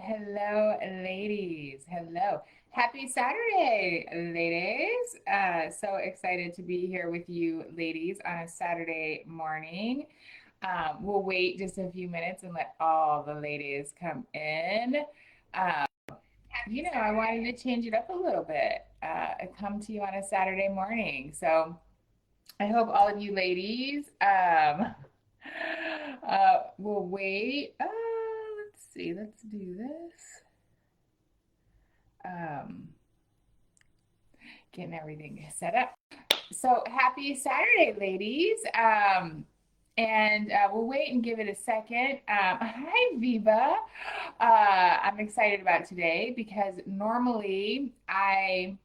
Hello, ladies. Hello. Happy Saturday, ladies. So excited to be here with you, ladies, on a Saturday morning. We'll wait just a few minutes and let all the ladies come in. Um, I wanted to change it up a little bit. I come to you on a Saturday morning. So I hope all of you ladies will wait. Let's see. Let's do this. Um, Getting everything set up. So happy Saturday, ladies. And we'll wait and give it a second. Hi, Viva. I'm excited about today because normally I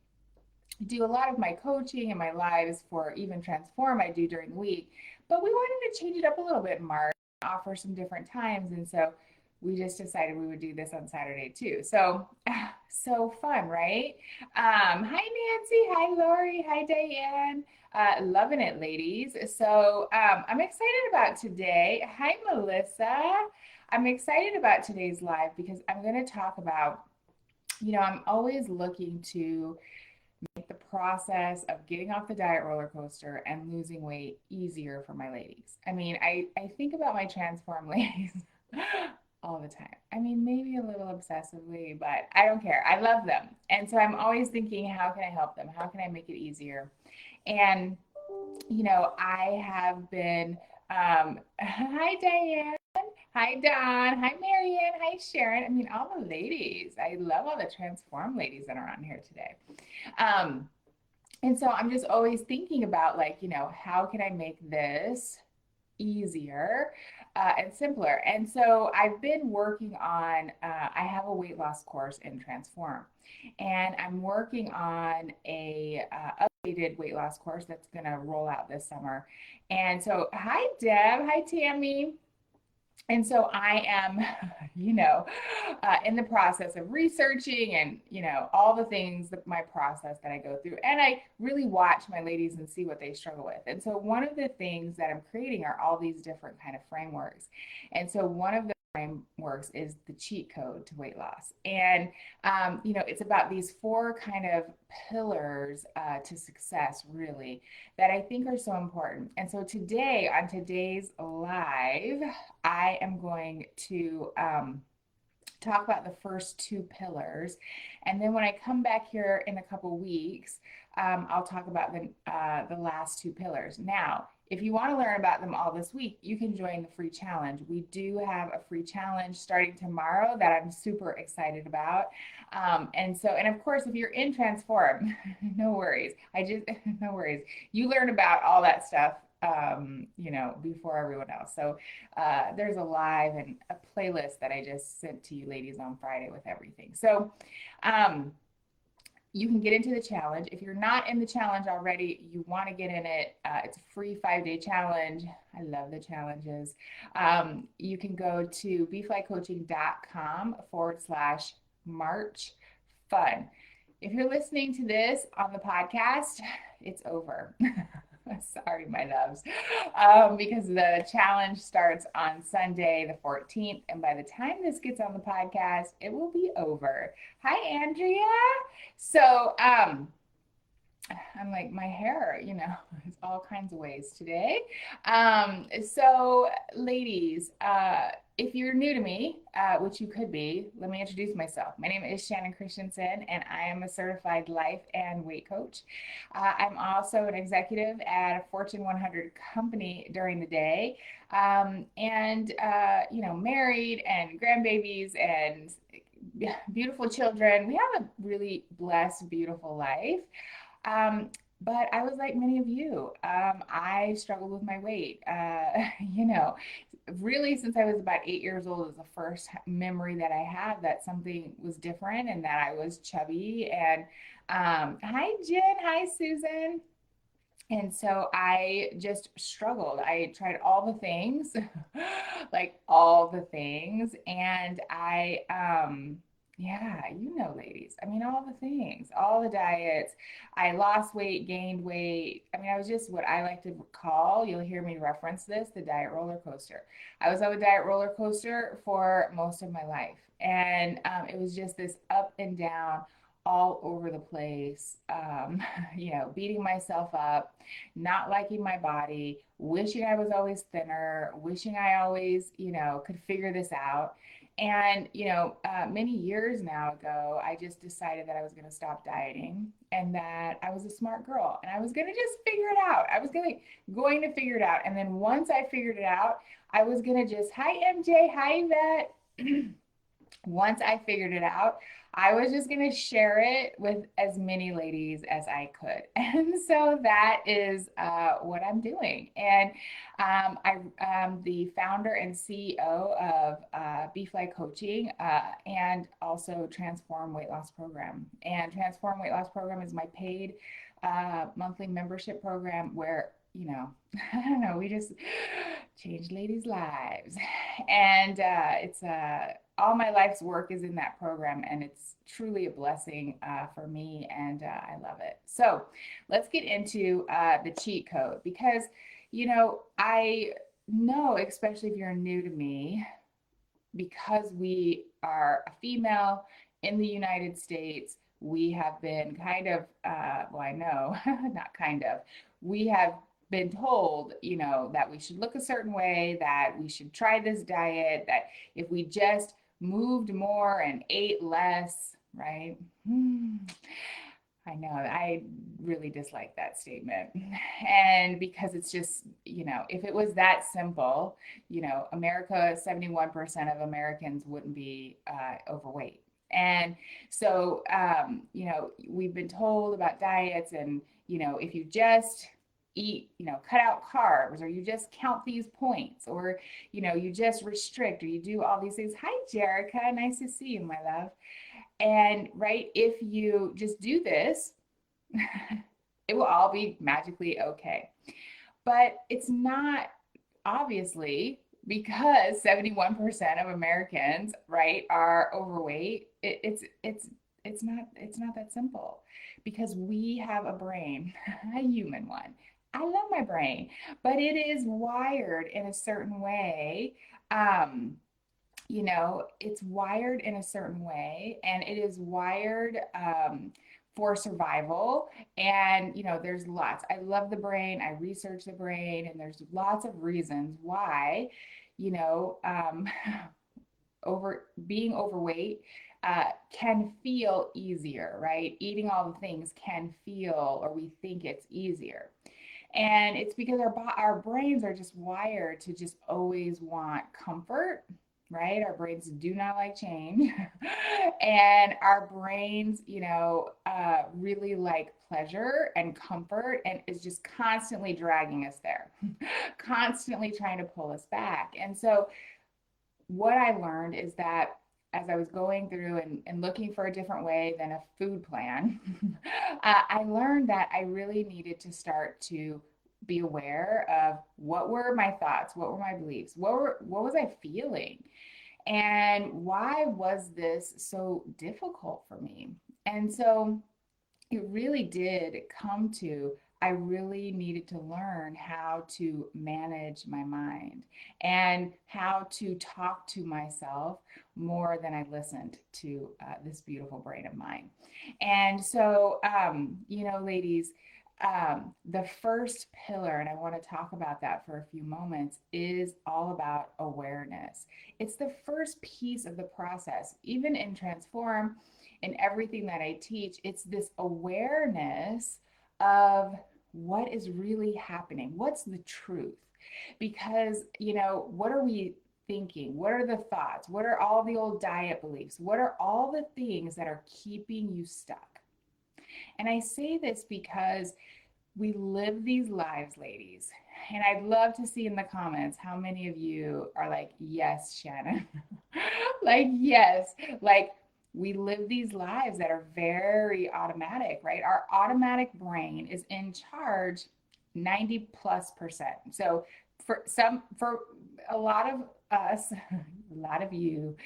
do a lot of my coaching and my lives for Even Transform I do during the week, but we wanted to change it up a little bit, Mark, offer some different times. And so we just decided we would do this on Saturday too. So, so fun, right? Hi, Nancy. Hi, Lori. Hi, Diane. Loving it, ladies. So I'm excited about today. Hi, Melissa. I'm excited about today's live because I'm going to talk about, I'm always looking to make the process of getting off the diet roller coaster and losing weight easier for my ladies. I mean, I think about my transform ladies all the time. I mean, maybe a little obsessively, but I don't care. I love them. And so I'm always thinking, how can I help them? How can I make it easier? And, I have been, hi, Diane. Hi, Don. Hi, Marianne. Hi, Sharon. I mean, all the ladies. I love all the transform ladies that are on here today. Um, and so I'm just always thinking about like, how can I make this easier and simpler? And so I've been working on, I have a weight loss course in Transform, and I'm working on a updated weight loss course that's going to roll out this summer. And so, hi, Deb. Hi, Tammy. And so I am, in the process of researching and, all the things that my process that I go through. And I really watch my ladies and see what they struggle with. And so one of the things that I'm creating are all these different kind of frameworks. And so one of the frameworks is the cheat code to weight loss. And, it's about these four kind of pillars to success, really, that I think are so important. And so today, on today's live, I am going to talk about the first two pillars. And then when I come back here in a couple weeks, I'll talk about the last two pillars. Now, if you want to learn about them all this week, you can join the free challenge. We do have a free challenge starting tomorrow that I'm super excited about. And of course, if you're in Transform, no worries. No worries. You learn about all that stuff before everyone else. So there's a live and a playlist that I just sent to you ladies on Friday with everything. So you can get into the challenge. If you're not in the challenge already, you want to get in it. It's a free 5-day challenge. I love the challenges. You can go to beeflikecoaching.com/March fun. If you're listening to this on the podcast, it's over. Sorry, my loves, because the challenge starts on Sunday, the 14th. And by the time this gets on the podcast, it will be over. Hi, Andrea. So, I'm like, my hair, it's all kinds of ways today. So, ladies, if you're new to me, which you could be, let me introduce myself. My name is Shannon Christensen, and I am a certified life and weight coach. I'm also an executive at a Fortune 100 company during the day, married and grandbabies and beautiful children. We have a really blessed, beautiful life. But I was like many of you. I struggled with my weight. Really since I was about 8 years old is the first memory that I have that something was different and that I was chubby. And hi, Jen. Hi, Susan. And so I just struggled. I tried all the things, like all the things, and Yeah, ladies. I mean, all the things, all the diets. I lost weight, gained weight. I mean, I was just what I like to call, you'll hear me reference this, the diet roller coaster. I was on a diet roller coaster for most of my life. And it was just this up and down, all over the place, beating myself up, not liking my body, wishing I was always thinner, wishing I always, could figure this out. And, many years now ago, I just decided that I was going to stop dieting and that I was a smart girl and I was going to just figure it out. I was going to figure it out. And then once I figured it out, I was going to just, hi, MJ, hi, Yvette. Once I figured it out, I was just going to share it with as many ladies as I could. And so that is what I'm doing. And I am the founder and CEO of Beef Like Coaching and also Transform Weight Loss Program. And Transform Weight Loss Program is my paid monthly membership program where, I don't know, we just change ladies' lives. And it's all my life's work is in that program, and it's truly a blessing for me, and I love it. So let's get into the cheat code because, I know, especially if you're new to me, because we are a female in the United States, we have been kind of, well, I know, not kind of, we have been told, that we should look a certain way, that we should try this diet, that if we just moved more and ate less, right? I know, I really dislike that statement. And because it's just, if it was that simple, America, 71% of Americans wouldn't be overweight. And so, we've been told about diets and, if you just eat, cut out carbs or you just count these points or, you just restrict or you do all these things. Hi, Jerica. Nice to see you, my love. And right, if you just do this, it will all be magically okay. But it's not, obviously, because 71% of Americans, right, are overweight. It's not that simple because we have a brain, a human one. I love my brain, but it is wired in a certain way. Um, it's wired in a certain way and it is wired for survival. And, there's lots. I love the brain. I research the brain, and there's lots of reasons why, you know, um, over being overweight can feel easier, right? Eating all the things can feel, or we think it's easier. And it's because our brains are just wired to just always want comfort, right? Our brains do not like change. And our brains, really like pleasure and comfort and is just constantly dragging us there, constantly trying to pull us back. And so what I learned is that as I was going through and looking for a different way than a food plan, I learned that I really needed to start to be aware of what were my thoughts, what were my beliefs, what was I feeling, and why was this so difficult for me? And so it really did come to I really needed to learn how to manage my mind and how to talk to myself more than I listened to this beautiful brain of mine. And so, ladies, the first pillar, and I want to talk about that for a few moments, is all about awareness. It's the first piece of the process. Even in Transform, in everything that I teach, it's this awareness of what is really happening. What's the truth? Because, what are we thinking? What are the thoughts? What are all the old diet beliefs? What are all the things that are keeping you stuck? And I say this because we live these lives, ladies. And I'd love to see in the comments how many of you are like, yes, Shannon. Like, yes. Like, we live these lives that are very automatic, right? Our automatic brain is in charge 90+%. So for a lot of us, a lot of you,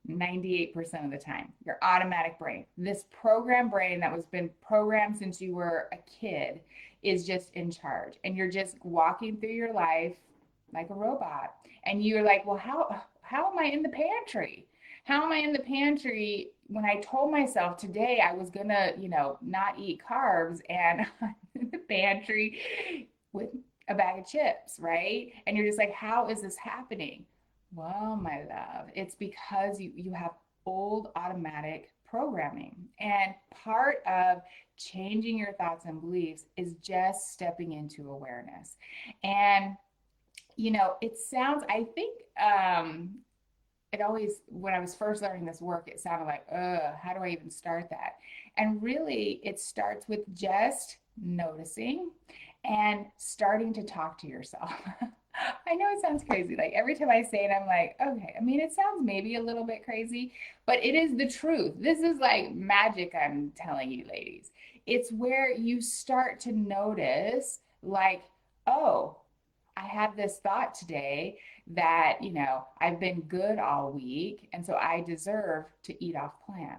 98% of the time, your automatic brain, this program brain that was been programmed since you were a kid, is just in charge. And you're just walking through your life like a robot. And you're like, well, how am I in the pantry? How am I in the pantry when I told myself today I was gonna, not eat carbs, and I'm in the pantry with a bag of chips, right? And you're just like, how is this happening? Well, my love, it's because you have old automatic programming. And part of changing your thoughts and beliefs is just stepping into awareness. And it sounds, I think, it always, when I was first learning this work, it sounded like, how do I even start that? And really, it starts with just noticing and starting to talk to yourself. I know it sounds crazy. Like every time I say it, I'm like, okay. I mean, it sounds maybe a little bit crazy, but it is the truth. This is like magic, I'm telling you, ladies. It's where you start to notice, like, oh, I had this thought today that, I've been good all week, and so I deserve to eat off plan.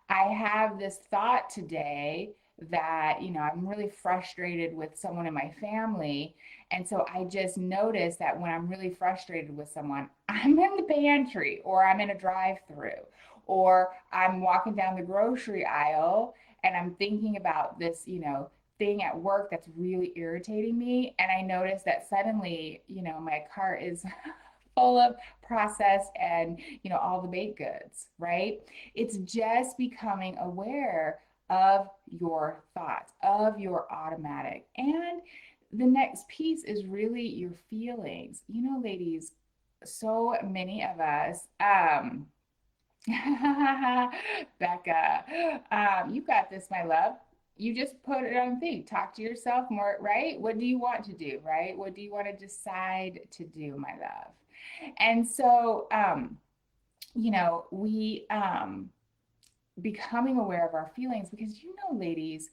I have this thought today that, I'm really frustrated with someone in my family. And so I just noticed that when I'm really frustrated with someone, I'm in the pantry or I'm in a drive through or I'm walking down the grocery aisle and I'm thinking about this, thing at work that's really irritating me. And I notice that suddenly, my cart is full of processed and, all the baked goods, right? It's just becoming aware of your thoughts, of your automatic. And the next piece is really your feelings. Ladies, so many of us, Becca, you got this, my love. You just put it on thing. Talk to yourself more, right? What do you want to do, right? What do you want to decide to do, my love? And so, we becoming aware of our feelings because, ladies,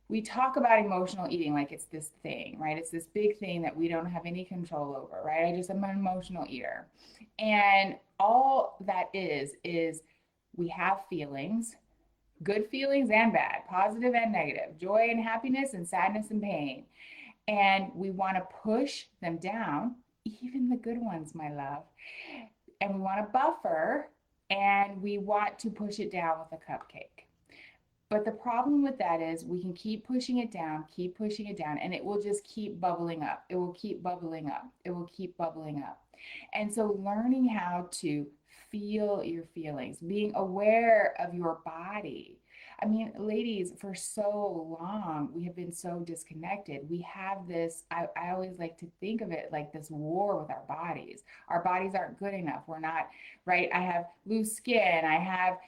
we talk about emotional eating like it's this thing, right? It's this big thing that we don't have any control over, right? I just am an emotional eater. And all that is we have feelings, good feelings and bad, positive and negative, joy and happiness and sadness and pain. And we want to push them down, even the good ones, my love. And we want to buffer and we want to push it down with a cupcake. But the problem with that is we can keep pushing it down, and it will just keep bubbling up. It will keep bubbling up. It will keep bubbling up. And so, learning how to feel your feelings, being aware of your body. I mean, ladies, for so long, we have been so disconnected. We have this, I always like to think of it like this war with our bodies. Our bodies aren't good enough. We're not, right? I have loose skin. I have,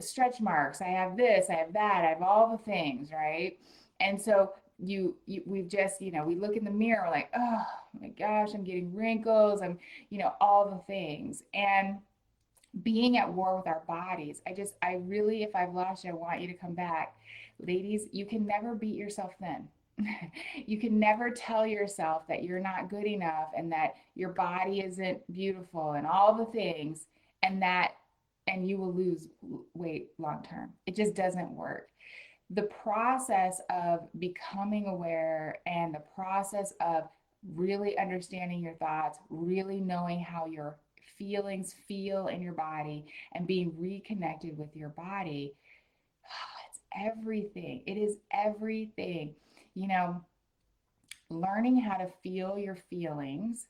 stretch marks. I have this, I have that. I have all the things, right? And so we've just, we look in the mirror, we're like, oh my gosh, I'm getting wrinkles. I'm, all the things. And being at war with our bodies. I really, if I've lost you, I want you to come back. Ladies, you can never beat yourself thin. You can never tell yourself that you're not good enough and that your body isn't beautiful and all the things and you will lose weight long term. It just doesn't work. The process of becoming aware and the process of really understanding your thoughts, really knowing how your feelings feel in your body and being reconnected with your body, it's everything. It is everything. You know, learning how to feel your feelings,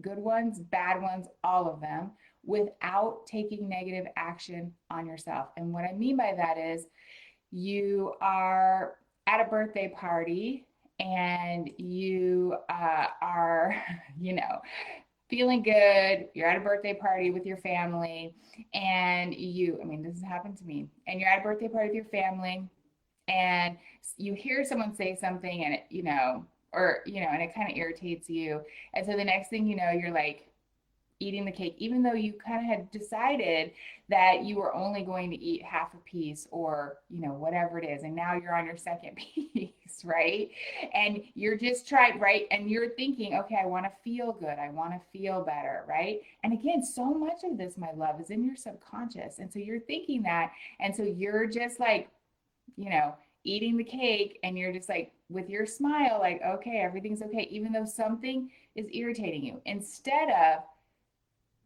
good ones, bad ones, all of them, without taking negative action on yourself. And what I mean by that is you are at a birthday party and you are, you know, feeling good. You're at a birthday party with your family, and I mean, this has happened to me, and you're at a birthday party with your family, and you hear someone say something, and and it kind of irritates you. And so the next thing you know, you're like, eating the cake, even though you kind of had decided that you were only going to eat half a piece or, whatever it is. And now you're on your second piece, right? And you're just trying, right? And you're thinking, okay, I want to feel good. I want to feel better, right? And again, so much of this, my love, is in your subconscious. And so you're thinking that. And so you're just like, you know, eating the cake and you're just like with your smile, like, okay, everything's okay, even though something is irritating you, instead of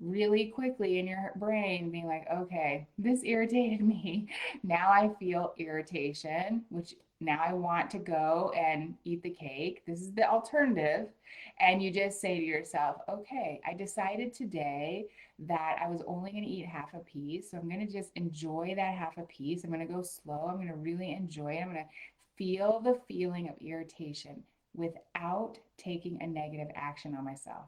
really quickly in your brain being like, okay, this irritated me. Now I feel irritation, which now I want to go and eat the cake. This is the alternative. And you just say to yourself, okay, I decided today that I was only going to eat half a piece. So I'm going to just enjoy that half a piece. I'm going to go slow. I'm going to really enjoy it. I'm going to feel the feeling of irritation without taking a negative action on myself.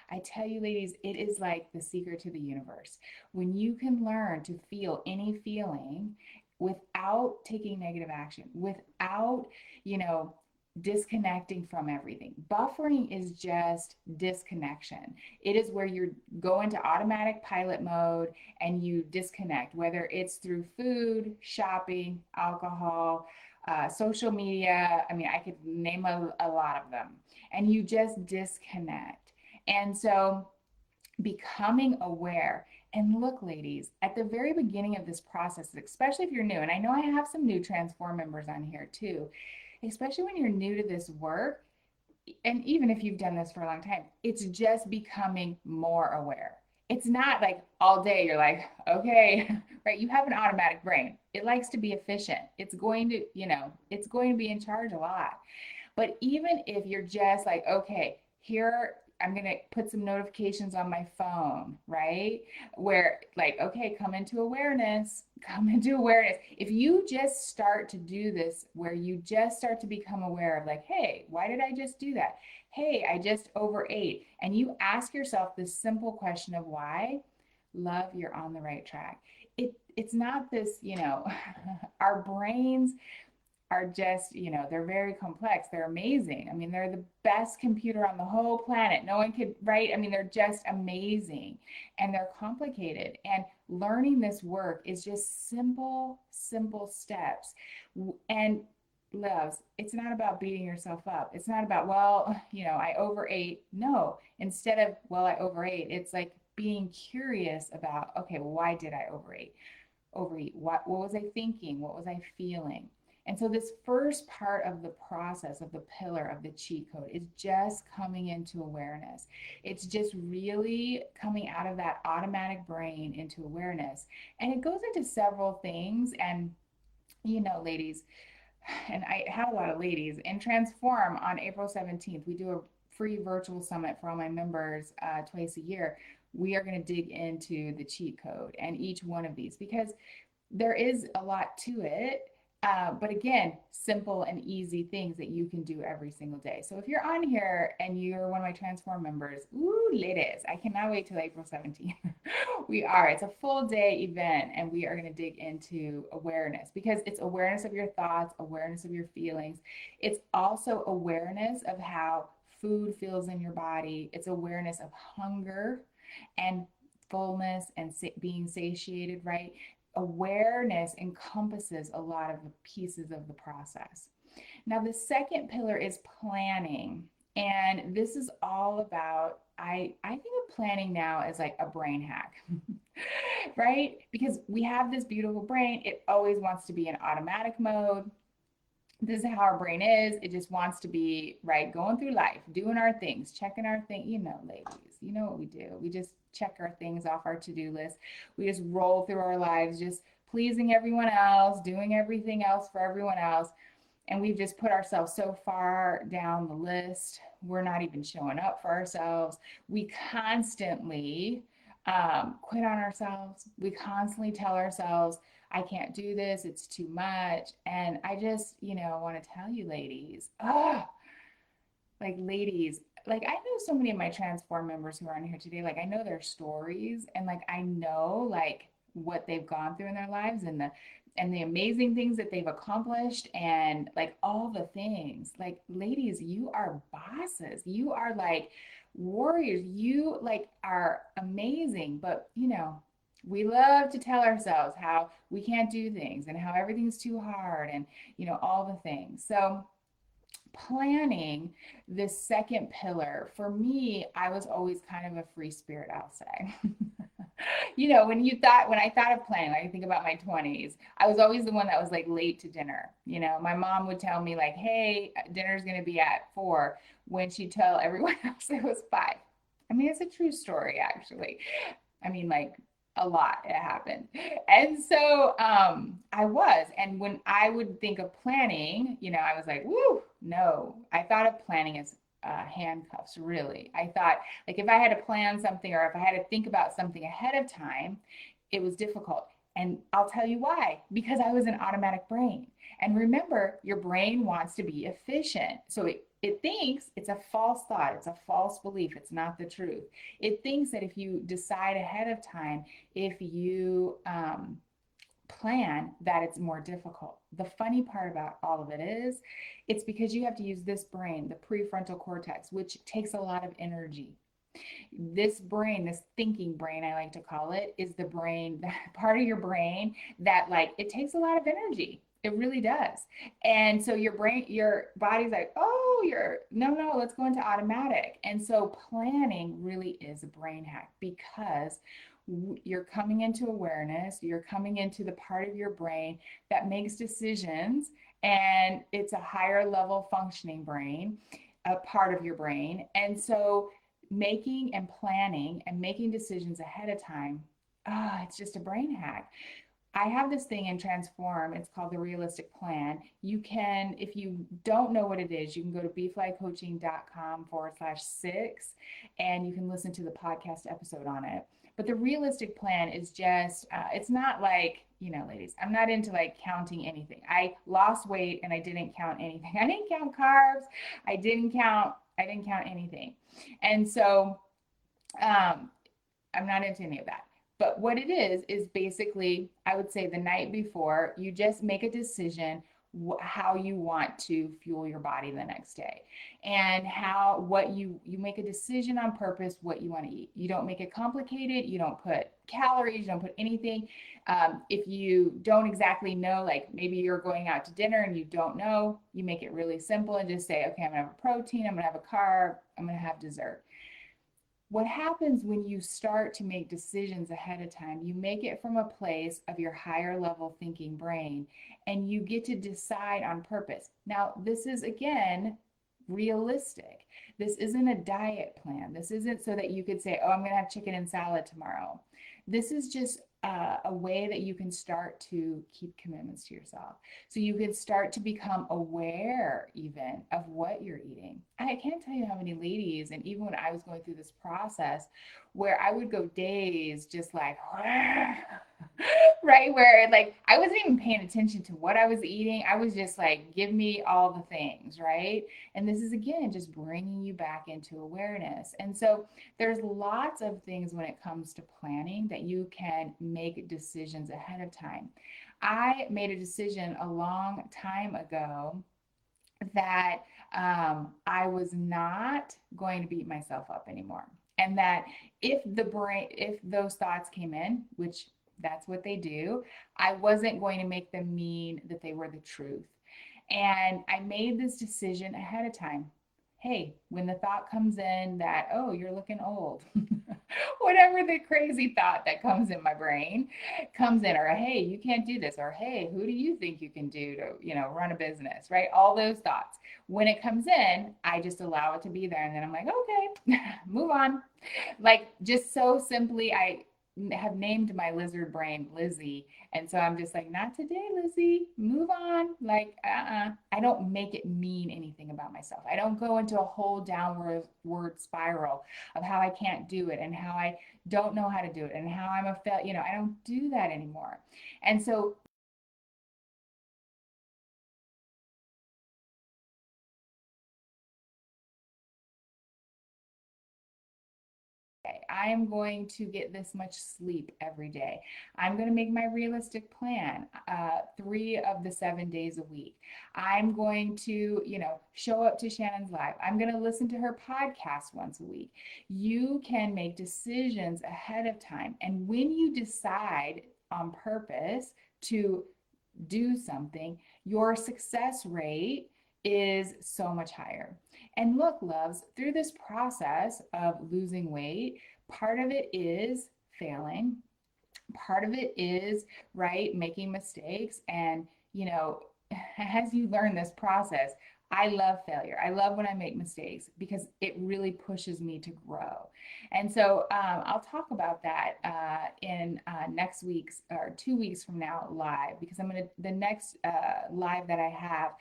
I tell you, ladies, it is like the secret to the universe. When you can learn to feel any feeling without taking negative action, without, you know, disconnecting from everything. Buffering is just disconnection. It is where you go into automatic pilot mode and you disconnect, whether it's through food, shopping, alcohol, social media. I mean, I could name a lot of them. And you just disconnect. And so becoming aware. And look, ladies, at the very beginning of this process, especially if you're new, and I know I have some new Transform members on here too, especially when you're new to this work, and even if you've done this for a long time, it's just becoming more aware. It's not like all day you're like, okay, right? You have an automatic brain. It likes to be efficient. It's going to, it's going to be in charge a lot. But even if you're just like, okay, here, I'm going to put some notifications on my phone, right? Where, like, okay, come into awareness, come into awareness. If you just start to do this, where you just start to become aware of, like, hey, why did I just do that? Hey, I just overate. And you ask yourself this simple question of why, love, you're on the right track. It's not this, our brains are just, they're very complex. They're amazing. I mean, they're the best computer on the whole planet. No one could, right? I mean, they're just amazing and they're complicated. And learning this work is just simple, simple steps. And loves, it's not about beating yourself up. It's not about, well, I overate. No, instead of, well, I overate, it's like being curious about, okay, well, why did I overeat? What was I thinking? What was I feeling? And so this first part of the process of the pillar of the cheat code is just coming into awareness. It's just really coming out of that automatic brain into awareness. And it goes into several things. And, ladies, and I have a lot of ladies in Transform on April 17th. We do a free virtual summit for all my members twice a year. We are going to dig into the cheat code and each one of these because there is a lot to it. But again, simple and easy things that you can do every single day. So if you're on here and you're one of my Transform members, ooh, ladies, I cannot wait till April 17th. It's a full day event and we are going to dig into awareness because it's awareness of your thoughts, awareness of your feelings. It's also awareness of how food feels in your body. It's awareness of hunger and fullness and being satiated, right? Awareness encompasses a lot of the pieces of the process. Now, the second pillar is planning. And this is all about, I think of planning now as like a brain hack, right? Because we have this beautiful brain. It always wants to be in automatic mode. This is how our brain is. It just wants to be right, going through life, doing our things, checking our thing. Ladies, you know what we do. We just check our things off our to-do list. We just roll through our lives, just pleasing everyone else, doing everything else for everyone else. And we've just put ourselves so far down the list. We're not even showing up for ourselves. We constantly quit on ourselves. We constantly tell ourselves, I can't do this, it's too much. And I just, want to tell you, ladies, ladies, like I know so many of my Transform members who are on here today, like I know their stories and like I know like what they've gone through in their lives and the amazing things that they've accomplished and like all the things. Like ladies, you are bosses. You are like warriors. You like are amazing, but we love to tell ourselves how we can't do things and how everything's too hard and all the things. So planning, this second pillar, for me, I was always kind of a free spirit, I'll say. When I thought of planning, like I think about my 20s, I was always the one that was like late to dinner. My mom would tell me like, "Hey, dinner's going to be at 4," when she'd tell everyone else it was 5. I mean, it's a true story, actually. I mean, like a lot it happened. And so I was. And when I would think of planning, I was like, woo, no. I thought of planning as handcuffs, really. I thought, like, if I had to plan something or if I had to think about something ahead of time, it was difficult. And I'll tell you why, because I was an automatic brain. And remember, your brain wants to be efficient. So it thinks it's a false thought, it's a false belief, it's not the truth. It thinks that if you decide ahead of time, if you plan, that it's more difficult. The funny part about all of it is, it's because you have to use this brain, the prefrontal cortex, which takes a lot of energy. This brain, this thinking brain, I like to call it, is the brain, that part of your brain that like it takes a lot of energy. It really does. And so your body's like, oh, no, let's go into automatic. And so planning really is a brain hack because you're coming into awareness, you're coming into the part of your brain that makes decisions, and it's a higher level functioning brain, a part of your brain. And so making and planning and making decisions ahead of time, it's just a brain hack. I have this thing in Transform. It's called the Realistic Plan. You can, if you don't know what it is, you can go to beeflycoaching.com/6 and you can listen to the podcast episode on it. But the Realistic Plan is just, it's not like, ladies, I'm not into like counting anything. I lost weight and I didn't count anything. I didn't count carbs. I didn't count anything. And so I'm not into any of that. But what it is basically, I would say the night before, you just make a decision how you want to fuel your body the next day, and what you make a decision on purpose what you want to eat. You don't make it complicated. You don't put calories. You don't put anything. If you don't exactly know, like maybe you're going out to dinner and you don't know, you make it really simple and just say, okay, I'm gonna have a protein, I'm gonna have a carb, I'm gonna have dessert. What happens when you start to make decisions ahead of time, you make it from a place of your higher level thinking brain, and you get to decide on purpose. Now, this is again realistic. This isn't a diet plan. This isn't so that you could say, oh, I'm going to have chicken and salad tomorrow. This is just a way that you can start to keep commitments to yourself. So you can start to become aware even of what you're eating. I can't tell you how many ladies, and even when I was going through this process, where I would go days just like, right, where like I wasn't even paying attention to what I was eating. I was just like, give me all the things, right? And this is again just bringing you back into awareness. And so there's lots of things when it comes to planning that you can make decisions ahead of time. I made a decision a long time ago that I was not going to beat myself up anymore. And that if those thoughts came in, which that's what they do, I wasn't going to make them mean that they were the truth. And I made this decision ahead of time. Hey, when the thought comes in that, oh, you're looking old, whatever the crazy thought that comes in my brain comes in, or hey, you can't do this, or hey, who do you think you can do to, run a business, right? All those thoughts. When it comes in, I just allow it to be there. And then I'm like, okay, move on. Like just so simply, I have named my lizard brain Lizzie. And so I'm just like, not today, Lizzie, move on. Like, I don't make it mean anything about myself. I don't go into a whole downward word spiral of how I can't do it and how I don't know how to do it and how I'm a fail. I don't do that anymore. And so I am going to get this much sleep every day. I'm going to make my realistic plan 3 of the 7 days a week. I'm going to, show up to Shannon's live. I'm going to listen to her podcast once a week. You can make decisions ahead of time. And when you decide on purpose to do something, your success rate is so much higher. And look, loves, through this process of losing weight, part of it is failing. Part of it is, right, making mistakes. And, as you learn this process, I love failure. I love when I make mistakes because it really pushes me to grow. And so I'll talk about that in next week's or 2 weeks from now live, because the next live that I have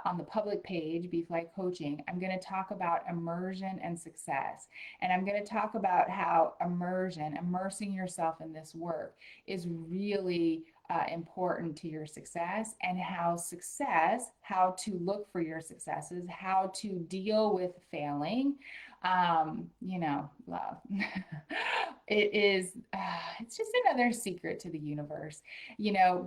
on the public page, Beef Life Coaching, I'm going to talk about immersion and success. And I'm going to talk about how immersing yourself in this work is really important to your success, and how to look for your successes, how to deal with failing. Love. It's just another secret to the universe.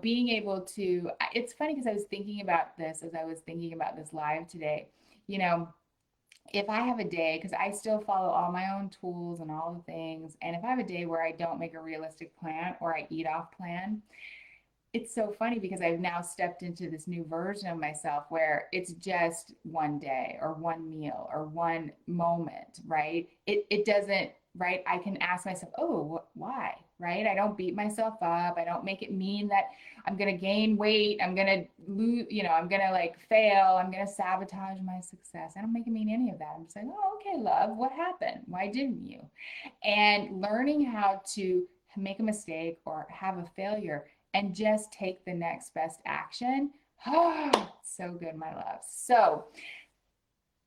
Being able to, it's funny because I was thinking about this as I was thinking about this live today. If I have a day, because I still follow all my own tools and all the things, and if I have a day where I don't make a realistic plan or I eat off plan, it's so funny because I've now stepped into this new version of myself where it's just one day or one meal or one moment, right? It doesn't, right? I can ask myself, oh, why, right? I don't beat myself up. I don't make it mean that I'm going to gain weight. I'm going to lose, I'm going to like fail. I'm going to sabotage my success. I don't make it mean any of that. I'm just like, oh, okay, love, what happened? Why didn't you? And learning how to make a mistake or have a failure and just take the next best action. Oh, so good, my love. So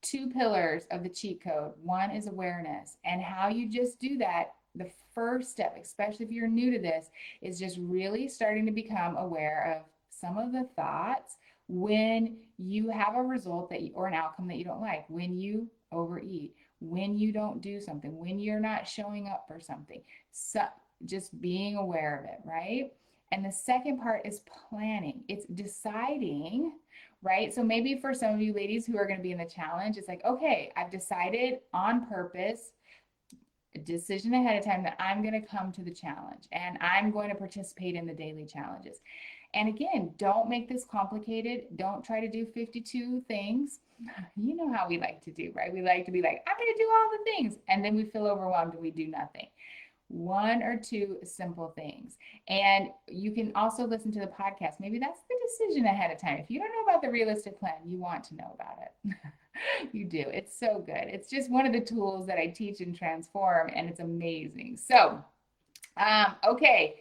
2 pillars of the cheat code. One is awareness, and how you just do that. The first step, especially if you're new to this, is just really starting to become aware of some of the thoughts when you have a result or an outcome that you don't like, when you overeat, when you don't do something, when you're not showing up for something. So just being aware of it, right? And the second part is planning. It's deciding, right? So maybe for some of you ladies who are going to be in the challenge, it's like, okay, I've decided on purpose, a decision ahead of time, that I'm going to come to the challenge and I'm going to participate in the daily challenges. And again, don't make this complicated. Don't try to do 52 things. You know how we like to do, right? We like to be like, I'm going to do all the things. And then we feel overwhelmed and we do nothing. 1 or 2 simple things. And you can also listen to the podcast. Maybe that's the decision ahead of time. If you don't know about the realistic plan, you want to know about it. You do. It's so good. It's just one of the tools that I teach and transform, and it's amazing. So, okay.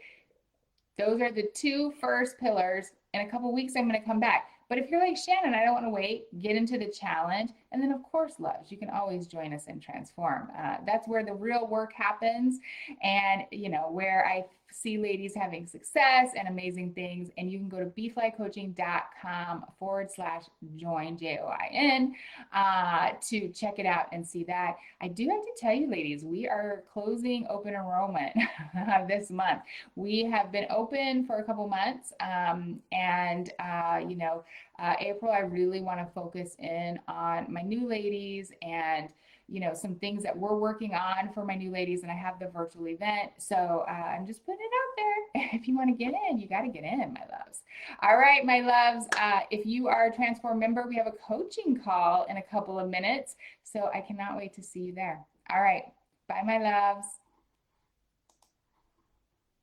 Those are the 2 first pillars. In a couple weeks, I'm going to come back. But if you're like, Shannon, I don't want to wait, get into the challenge. And then, of course, loves, you can always join us and transform. That's where the real work happens, and, where I see ladies having success and amazing things. And you can go to beeflikecoaching.com/join, JOIN, to check it out and see that. I do have to tell you, ladies, we are closing open enrollment this month. We have been open for a couple months, April, I really want to focus in on my new ladies and, some things that we're working on for my new ladies. And I have the virtual event. So I'm just putting it out there. If you want to get in, you got to get in, my loves. All right, my loves. If you are a Transform member, we have a coaching call in a couple of minutes. So I cannot wait to see you there. All right. Bye, my loves.